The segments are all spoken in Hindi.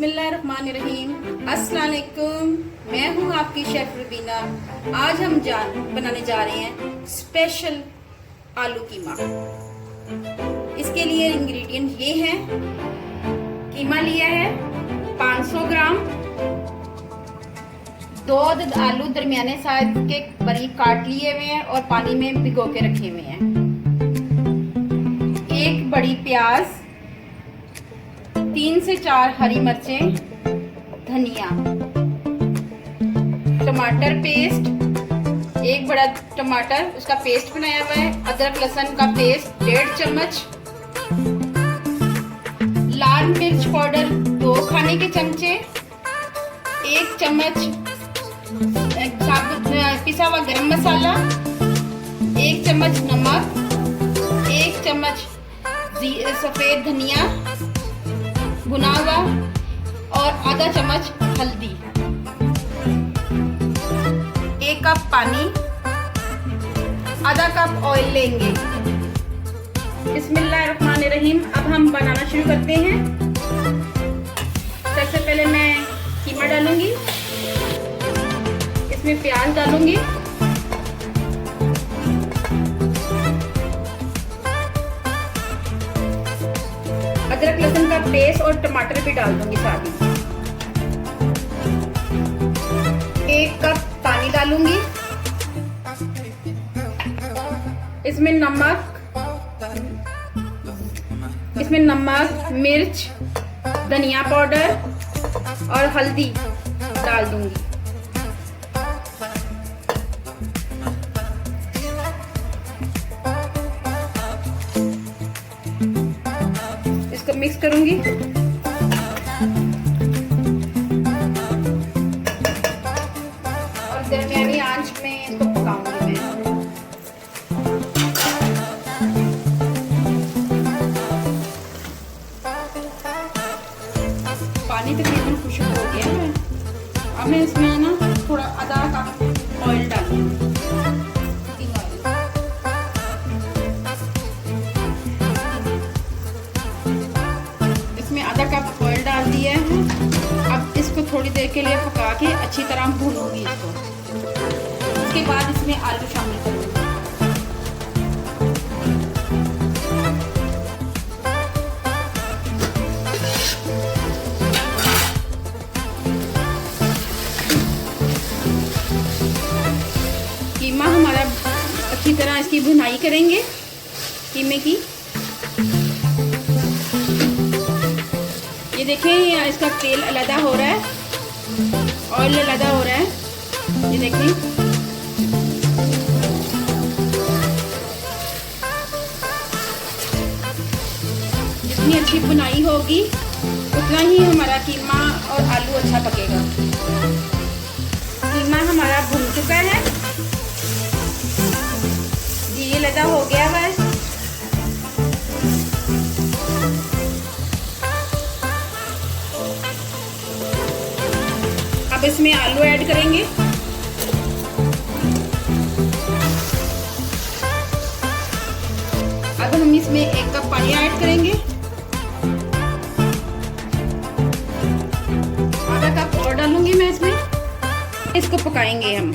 बिस्मिल्लाहिर्रहमानिर्रहीम। अस्सलाम वालेकुम। मैं हूँ आपकी शेफ रुबीना। आज हम बनाने जा रहे हैं स्पेशल आलू कीमा। इसके लिए इंग्रेडिएंट ये हैं। कीमा लिया है 500 ग्राम, 2 अदद आलू दरमियाने साइज के बारीक काट लिए हुए हैं और पानी में भिगो के रखे हुए हैं, 1 बड़ी प्याज, 3 से 4 हरी मिर्चें, धनिया, टमाटर पेस्ट, 1 बड़ा टमाटर उसका पेस्ट बनाया हुआ है, अदरक लहसुन का पेस्ट 1.5 चम्मच, लाल मिर्च पाउडर 2 खाने के चमचे, 1 चम्मच साबुत पिसा हुआ गरम मसाला, 1 चम्मच नमक, 1 चम्मच सफेद धनिया भुना हुआ और आधा चम्मच हल्दी, 1 कप पानी, आधा कप ऑयल लेंगे। बिस्मिल्लाहिर्रहमानिर्रहीम। अब हम बनाना शुरू करते हैं। सबसे पहले मैं कीमा डालूंगी, इसमें प्याज डालूंगी, अदरक लहसुन का पेस्ट और टमाटर भी डाल दूंगी साथ ही, 1 कप पानी डालूंगी, इसमें नमक, मिर्च, धनिया पाउडर और हल्दी डाल दूंगी। इसको मिक्स करूंगी। और दरमियानी आंच में इसको पकाऊंगी मैं। पानी तकरीबन खुश्क हो गया है। अब मैं इसमें ना थोड़ा आधा कप ऑयल डालूंगी। आधा कप ऑयल डाल दिया है। अब इसको थोड़ी देर के लिए पका के अच्छी तरह भूनूंगी इसको। उसके बाद इसमें आलू शामिल करूंगी। कीमा हमारा अच्छी तरह इसकी भुनाई करेंगे कीमे की। ये देखें, इसका तेल अलग हो रहा है, ऑयल अलग हो रहा है। ये देखें, जितनी अच्छी बुनाई होगी उतना ही हमारा कीमा और आलू अच्छा पकेगा। कीमा हमारा भुन चुका है, ये लगा हो गया है। अब इसमें आलू ऐड करेंगे। अब हम इसमें 1 कप पानी ऐड करेंगे, आधा कप और डालूंगी मैं इसमें। इसको पकाएंगे हम।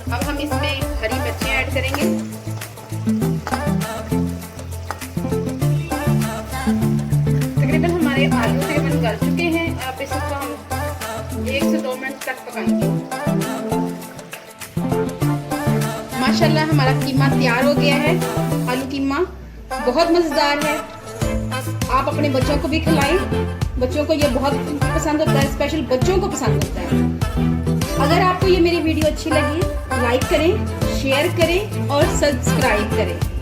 अब हम इसमें हरी मिर्चें ऐड करेंगे। तकरीबन हमारे आलू तकरीबन गल चुके हैं। अब इसको हम 1 से 2 मिनट तक पकाएंगे। माशाल्लाह हमारा कीमा तैयार हो गया है। आलू कीमा बहुत मजेदार है। आप अपने बच्चों को भी खिलाएं। बच्चों को ये बहुत पसंद होता है, स्पेशल बच्चों को पसंद होता है। अगर आपको ये मेरी वीडियो अच्छी लगी, लाइक करें, शेयर करें और सब्सक्राइब करें।